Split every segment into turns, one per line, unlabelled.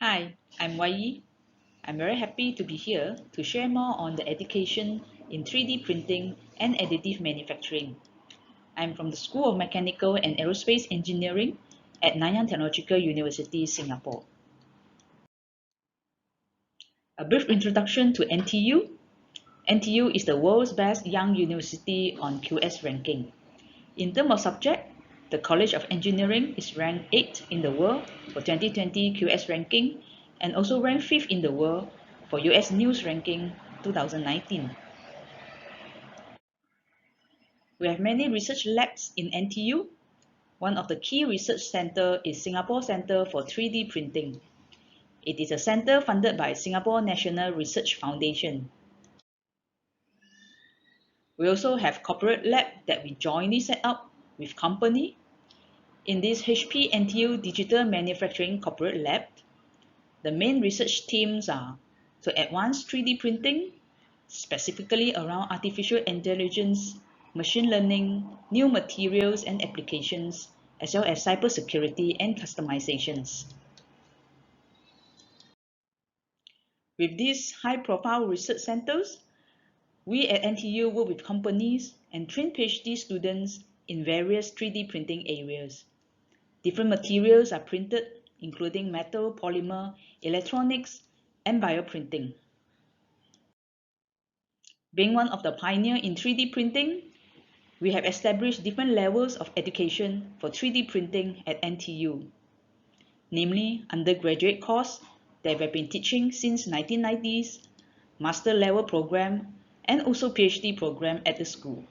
Hi, I'm Wai Yee. I'm very happy to be here to share more on the education in 3D printing and additive manufacturing. I'm from the School of Mechanical and Aerospace Engineering at Nanyang Technological University, Singapore. A brief introduction to NTU. NTU is the world's best young university on QS ranking. In terms of subject, the College of Engineering is ranked 8th in the world for 2020 QS ranking and also ranked 5th in the world for US News ranking 2019. We have many research labs in NTU. One of the key research centers is Singapore Centre for 3D Printing. It is a center funded by Singapore National Research Foundation. We also have corporate lab that we jointly set up with company. In this HP NTU Digital Manufacturing Corporate Lab, the main research themes are to advance 3D printing, specifically around artificial intelligence, machine learning, new materials and applications, as well as cybersecurity and customizations. With these high-profile research centers, we at NTU work with companies and train PhD students in various 3D printing areas. Different materials are printed, including metal, polymer, electronics, and bioprinting. Being one of the pioneers in 3D printing, we have established different levels of education for 3D printing at NTU, namely undergraduate course that we have been teaching since 1990s, master level program, and also PhD program at the school.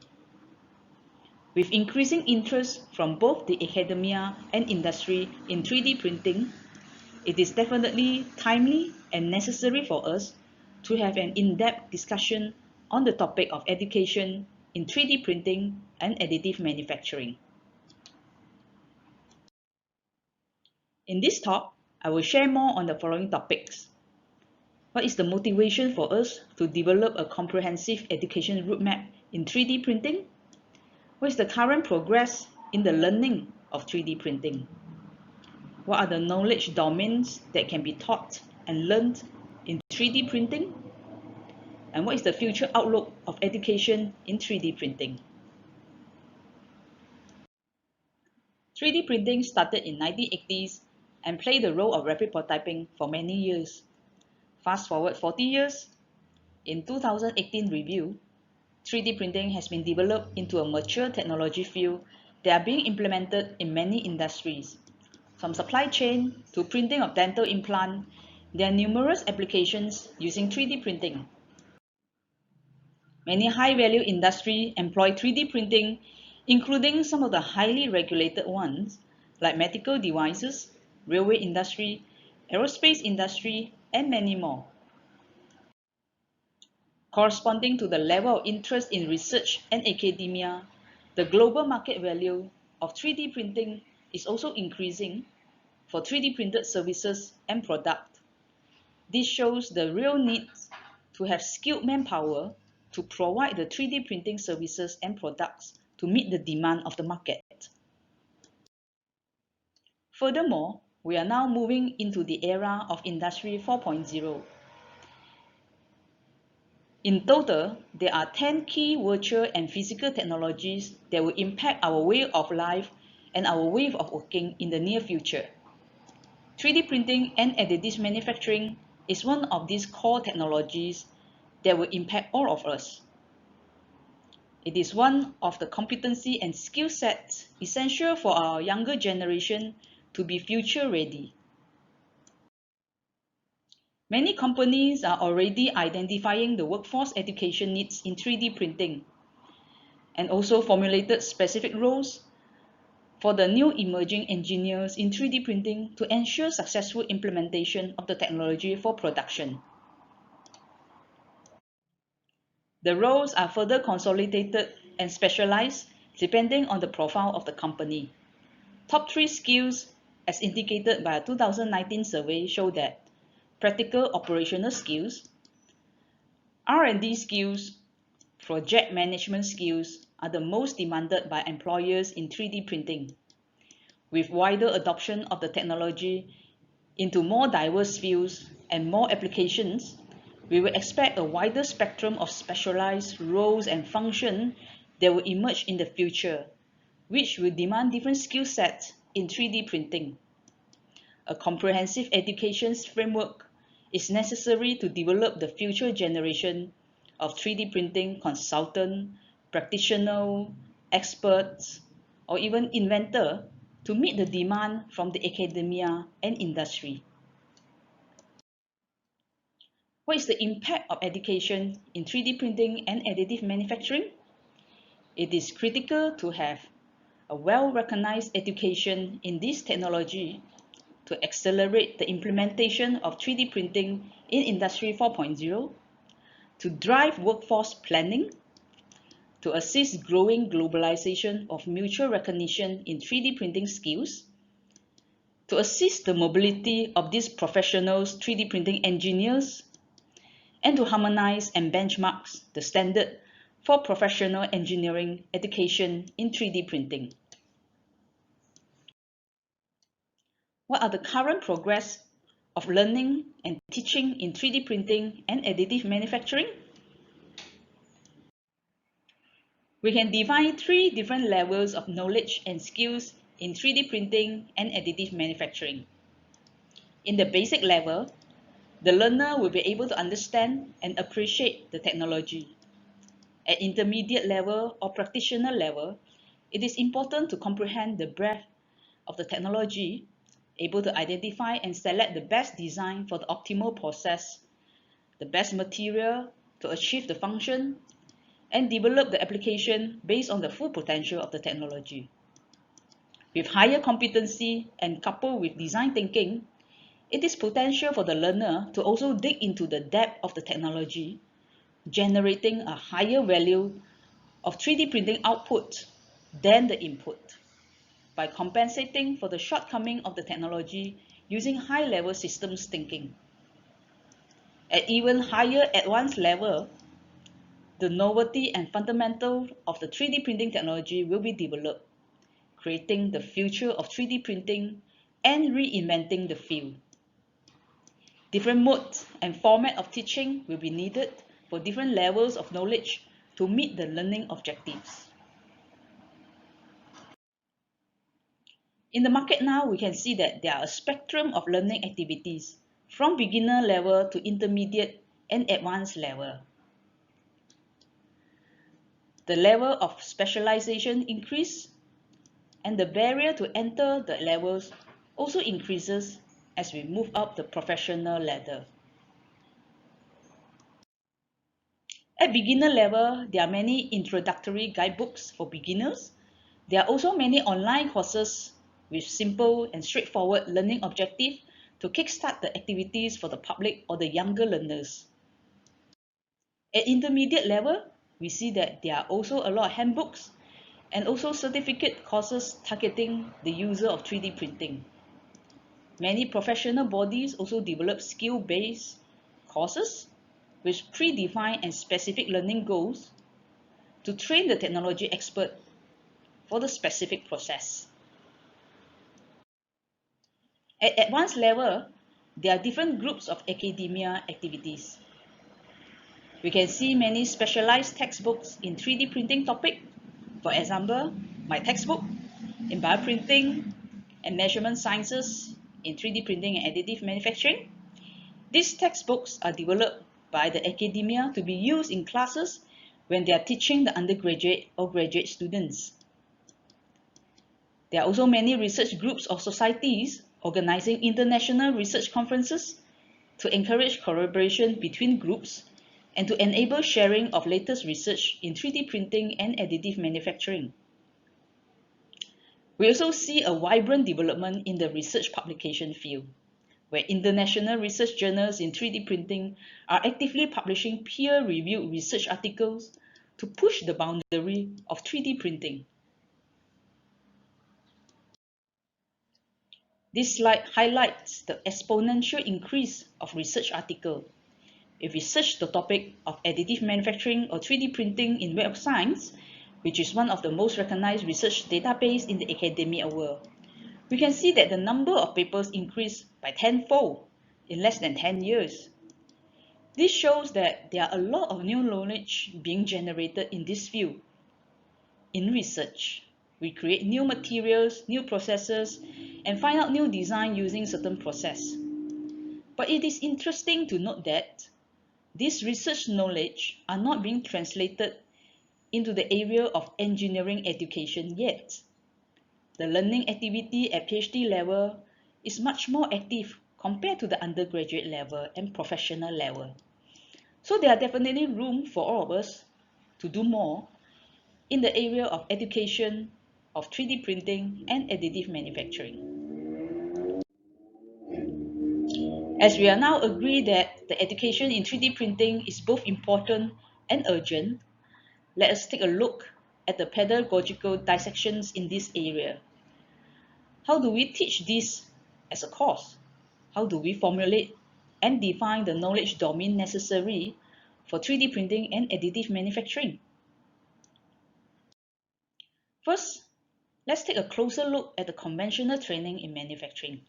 With increasing interest from both the academia and industry in 3D printing, it is definitely timely and necessary for us to have an in-depth discussion on the topic of education in 3D printing and additive manufacturing. In this talk, I will share more on the following topics. What is the motivation for us to develop a comprehensive education roadmap in 3D printing? What is the current progress in the learning of 3D printing? What are the knowledge domains that can be taught and learned in 3D printing? And what is the future outlook of education in 3D printing? 3D printing started in 1980s and played the role of rapid prototyping for many years. Fast forward 40 years, in 2018 review, 3D printing has been developed into a mature technology field that are being implemented in many industries. From supply chain to printing of dental implant, there are numerous applications using 3D printing. Many high-value industries employ 3D printing, including some of the highly regulated ones like medical devices, railway industry, aerospace industry, and many more. Corresponding to the level of interest in research and academia, the global market value of 3D printing is also increasing for 3D printed services and products. This shows the real need to have skilled manpower to provide the 3D printing services and products to meet the demand of the market. Furthermore, we are now moving into the era of Industry 4.0. In total, there are 10 key virtual and physical technologies that will impact our way of life and our way of working in the near future. 3D printing and additive manufacturing is one of these core technologies that will impact all of us. It is one of the competency and skill sets essential for our younger generation to be future ready. Many companies are already identifying the workforce education needs in 3D printing and also formulated specific roles for the new emerging engineers in 3D printing to ensure successful implementation of the technology for production. The roles are further consolidated and specialized depending on the profile of the company. Top 3 skills, as indicated by a 2019 survey, show that practical operational skills, R&D skills, project management skills are the most demanded by employers in 3D printing. With wider adoption of the technology into more diverse fields and more applications, we will expect a wider spectrum of specialized roles and functions that will emerge in the future, which will demand different skill sets in 3D printing. A comprehensive education framework is necessary to develop the future generation of 3D printing consultant, practitioner, experts, or even inventor to meet the demand from the academia and industry. What is the impact of education in 3D printing and additive manufacturing? It is critical to have a well-recognized education in this technology to accelerate the implementation of 3D printing in Industry 4.0, to drive workforce planning, to assist growing globalization of mutual recognition in 3D printing skills, to assist the mobility of these professionals, 3D printing engineers, and to harmonize and benchmark the standard for professional engineering education in 3D printing. What are the current progress of learning and teaching in 3D printing and additive manufacturing? We can define three different levels of knowledge and skills in 3D printing and additive manufacturing. In the basic level, the learner will be able to understand and appreciate the technology. At intermediate level or practitioner level, it is important to comprehend the breadth of the technology, able to identify and select the best design for the optimal process, the best material to achieve the function, and develop the application based on the full potential of the technology. With higher competency and coupled with design thinking, it is potential for the learner to also dig into the depth of the technology, generating a higher value of 3D printing output than the input, by compensating for the shortcoming of the technology using high-level systems thinking. At even higher advanced level, the novelty and fundamental of the 3D printing technology will be developed, creating the future of 3D printing and reinventing the field. Different modes and format of teaching will be needed for different levels of knowledge to meet the learning objectives. In the market now, we can see that there are a spectrum of learning activities from beginner level to intermediate and advanced level. The level of specialization increases, and the barrier to enter the levels also increases as we move up the professional ladder. At beginner level, there are many introductory guidebooks for beginners. There are also many online courses with simple and straightforward learning objectives to kickstart the activities for the public or the younger learners. At intermediate level, we see that there are also a lot of handbooks and also certificate courses targeting the user of 3D printing. Many professional bodies also develop skill-based courses with predefined and specific learning goals to train the technology expert for the specific process. At advanced level, there are different groups of academia activities. We can see many specialized textbooks in 3D printing topic. For example, my textbook in bioprinting and measurement sciences in 3D printing and additive manufacturing. These textbooks are developed by the academia to be used in classes when they are teaching the undergraduate or graduate students. There are also many research groups or societies organizing international research conferences to encourage collaboration between groups and to enable sharing of latest research in 3D printing and additive manufacturing. We also see a vibrant development in the research publication field, where international research journals in 3D printing are actively publishing peer-reviewed research articles to push the boundary of 3D printing. This slide highlights the exponential increase of research articles. If we search the topic of additive manufacturing or 3D printing in Web of Science, which is one of the most recognized research databases in the academia world, we can see that the number of papers increased by tenfold in less than 10 years. This shows that there are a lot of new knowledge being generated in this field. In research, we create new materials, new processes, and find out new design using certain process. But it is interesting to note that this research knowledge are not being translated into the area of engineering education yet. The learning activity at PhD level is much more active compared to the undergraduate level and professional level. So there are definitely room for all of us to do more in the area of education of 3D printing and additive manufacturing. As we are now agree that the education in 3D printing is both important and urgent, let us take a look at the pedagogical dissections in this area. How do we teach this as a course? How do we formulate and define the knowledge domain necessary for 3D printing and additive manufacturing? First, let's take a closer look at the conventional training in manufacturing.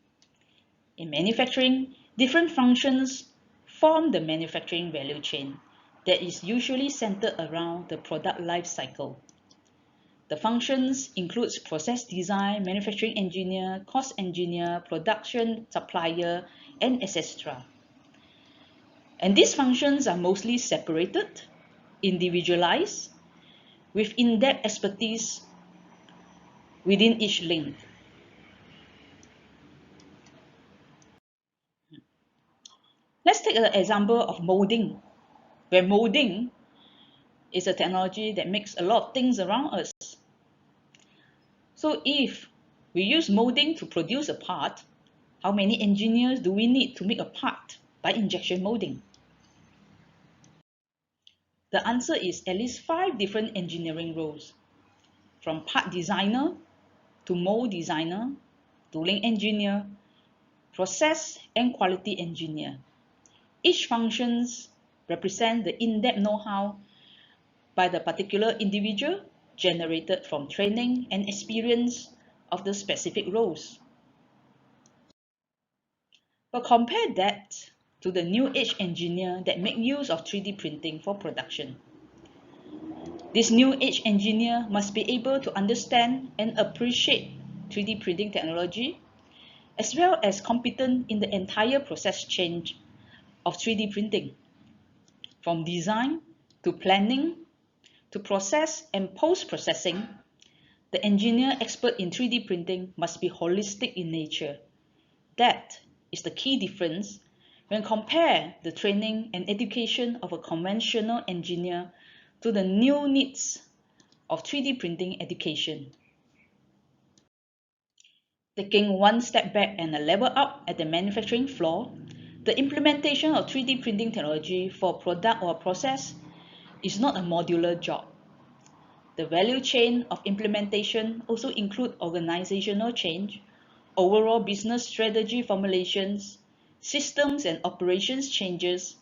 In manufacturing, different functions form the manufacturing value chain that is usually centered around the product life cycle. The functions includes process design, manufacturing engineer, cost engineer, production supplier, and etc. And these functions are mostly separated, individualized, with in-depth expertise within each link. Let's take an example of molding, where molding is a technology that makes a lot of things around us. So if we use molding to produce a part, how many engineers do we need to make a part by injection molding? The answer is at least 5 different engineering roles, from part designer to mold designer, tooling engineer, process and quality engineer. Each functions represent the in-depth know-how by the particular individual generated from training and experience of the specific roles. But compare that to the new age engineer that make use of 3D printing for production. This new age engineer must be able to understand and appreciate 3D printing technology, as well as competent in the entire process chain of 3D printing, from design to planning to process and post-processing. The engineer expert in 3D printing must be holistic in nature. That is the key difference when compare the training and education of a conventional engineer to the new needs of 3D printing education. Taking one step back and a level up at the manufacturing floor, the implementation of 3D printing technology for a product or a process is not a modular job. The value chain of implementation also include organizational change, overall business strategy formulations, systems and operations changes,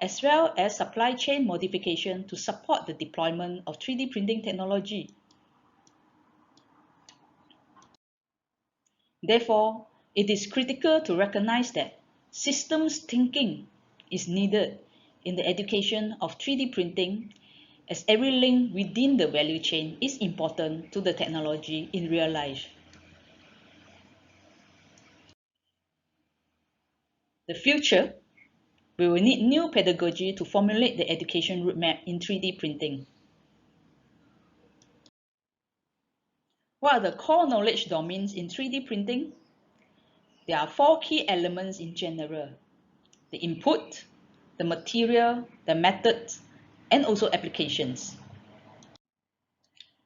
as well as supply chain modification to support the deployment of 3D printing technology. Therefore, it is critical to recognize that systems thinking is needed in the education of 3D printing, as every link within the value chain is important to the technology in real life. The future, we will need new pedagogy to formulate the education roadmap in 3D printing. What are the core knowledge domains in 3D printing? There are 4 key elements in general: the input, the material, the methods, and also applications.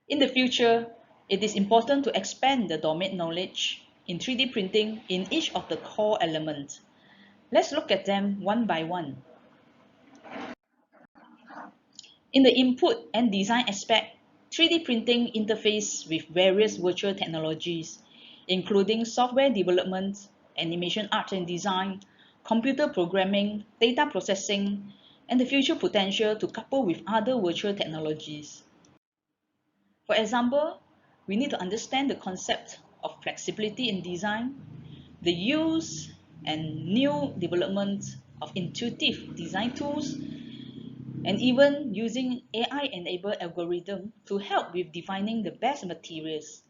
In the future, it is important to expand the domain knowledge in 3D printing in each of the core elements. Let's look at them one by one. In the input and design aspect, 3D printing interfaces with various virtual technologies, including software development, animation art and design, computer programming, data processing, and the future potential to couple with other virtual technologies. For example, we need to understand the concept of flexibility in design, the use and new development of intuitive design tools, and even using AI-enabled algorithms to help with defining the best materials.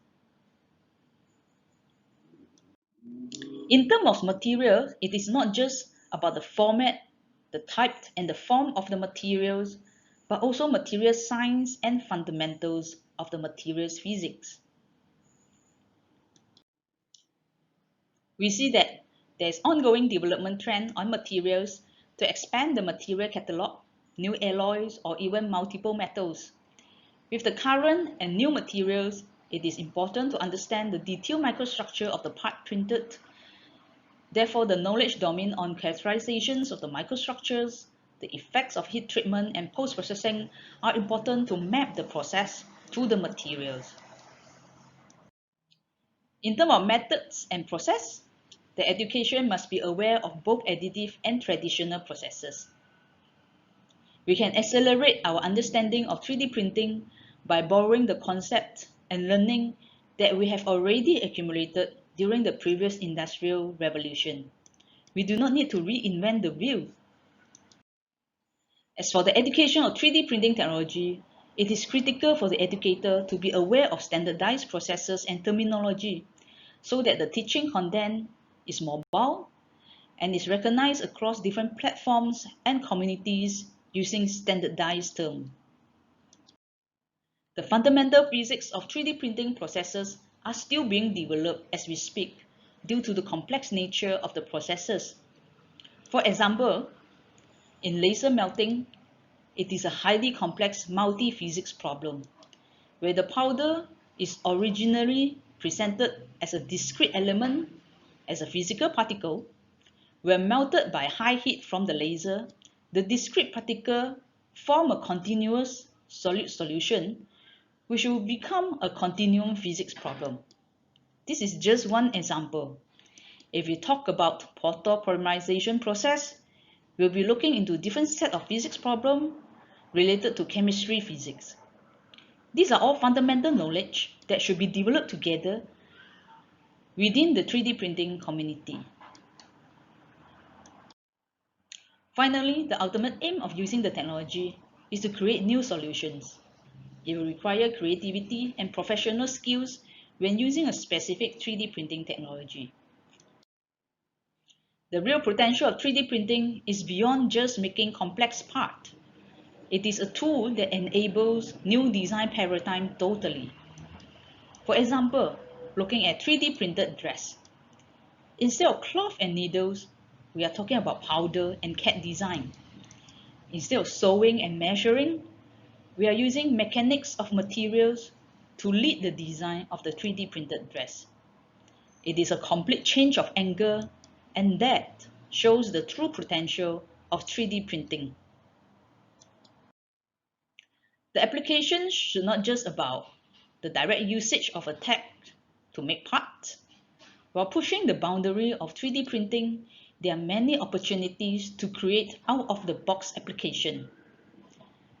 In terms of material, it is not just about the format, the type, and the form of the materials, but also material science and fundamentals of the materials physics. We see that there is ongoing development trend on materials to expand the material catalog, new alloys, or even multiple metals. With the current and new materials, it is important to understand the detailed microstructure of the part printed. Therefore, the knowledge domain on characterizations of the microstructures, the effects of heat treatment and post-processing are important to map the process to the materials. In terms of methods and process, the education must be aware of both additive and traditional processes. We can accelerate our understanding of 3D printing by borrowing the concept and learning that we have already accumulated during the previous industrial revolution. We do not need to reinvent the wheel. As for the education of 3D printing technology, it is critical for the educator to be aware of standardized processes and terminology so that the teaching content is mobile and is recognized across different platforms and communities using standardized terms. The fundamental physics of 3D printing processes are still being developed as we speak due to the complex nature of the processes. For example, in laser melting, it is a highly complex multi-physics problem where the powder is originally presented as a discrete element, as a physical particle. When melted by high heat from the laser, the discrete particle form a continuous solid solution, which will become a continuum physics problem. This is just one example. If we talk about polymerization process, we'll be looking into different set of physics problems related to chemistry physics. These are all fundamental knowledge that should be developed together within the 3D printing community. Finally, the ultimate aim of using the technology is to create new solutions. It will require creativity and professional skills when using a specific 3D printing technology. The real potential of 3D printing is beyond just making complex parts. It is a tool that enables new design paradigm totally. For example, looking at 3D printed dress. Instead of cloth and needles, we are talking about powder and CAD design. Instead of sewing and measuring, we are using mechanics of materials to lead the design of the 3D printed dress. It is a complete change of angle, and that shows the true potential of 3D printing. The application should not just about the direct usage of a tech to make parts. While pushing the boundary of 3D printing, there are many opportunities to create out-of-the-box application.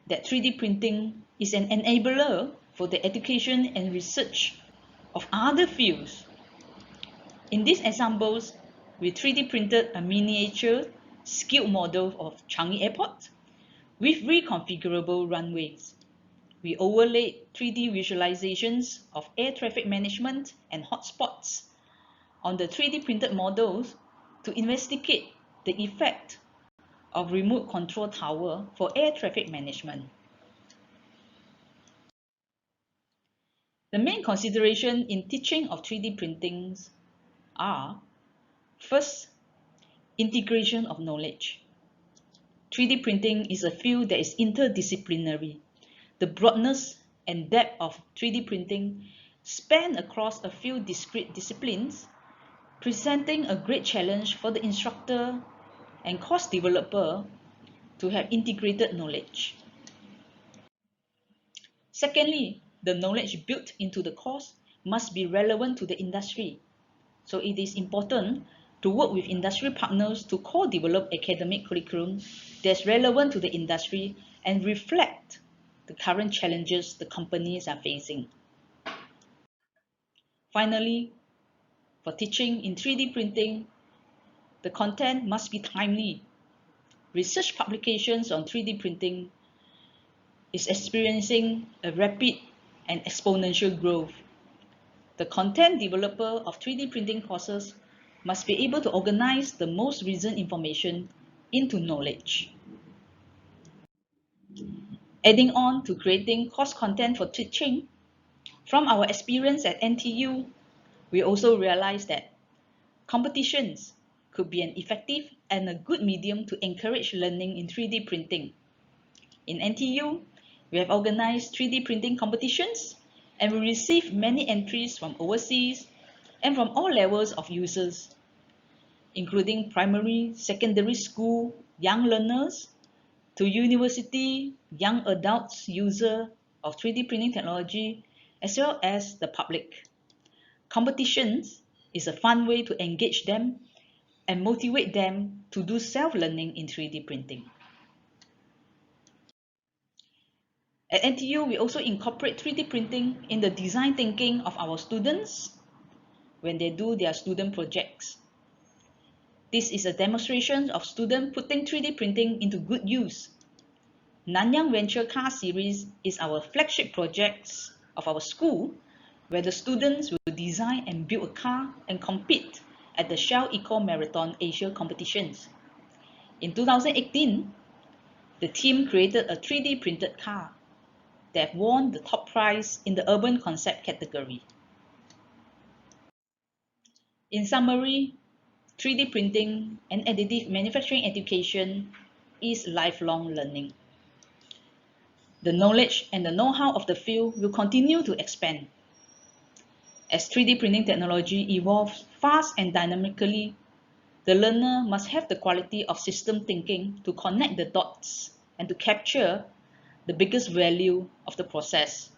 That 3D printing is an enabler for the education and research of other fields. In these examples, we 3D printed a miniature scaled model of Changi Airport with reconfigurable runways. We overlaid 3D visualizations of air traffic management and hotspots on the 3D printed models to investigate the effect of remote control tower for air traffic management. The main consideration in teaching of 3D printings are: first, integration of knowledge. 3D printing is a field that is interdisciplinary. The broadness and depth of 3D printing span across a few discrete disciplines, presenting a great challenge for the instructor and course developer to have integrated knowledge. Secondly, the knowledge built into the course must be relevant to the industry. So it is important to work with industry partners to co-develop academic curriculum that's relevant to the industry and reflect the current challenges the companies are facing. Finally, For teaching in 3D printing, the content must be timely. Research publications on 3D printing is experiencing a rapid and exponential growth. The content developer of 3D printing courses must be able to organize the most recent information into knowledge. Adding on to creating course content for teaching, from our experience at NTU, we also realized that competitions could be an effective and a good medium to encourage learning in 3D printing. In NTU, we have organized 3D printing competitions and we received many entries from overseas and from all levels of users, including primary, secondary school, young learners, to university, young adults user of 3D printing technology, as well as the public. Competitions is a fun way to engage them and motivate them to do self-learning in 3D printing. At NTU, we also incorporate 3D printing in the design thinking of our students when they do their student projects. This is a demonstration of students putting 3D printing into good use. Nanyang Venture Car Series is our flagship project of our school, where the students will design and build a car and compete at the Shell Eco Marathon Asia competitions. In 2018, the team created a 3D printed car that won the top prize in the urban concept category. In summary, 3D printing and additive manufacturing education is lifelong learning. The knowledge and the know-how of the field will continue to expand. As 3D printing technology evolves fast and dynamically, the learner must have the quality of system thinking to connect the dots and to capture the biggest value of the process.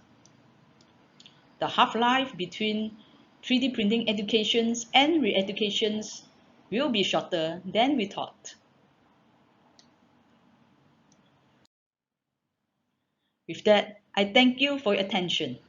The half-life between 3D printing educations and re-educations will be shorter than we thought. With that, I thank you for your attention.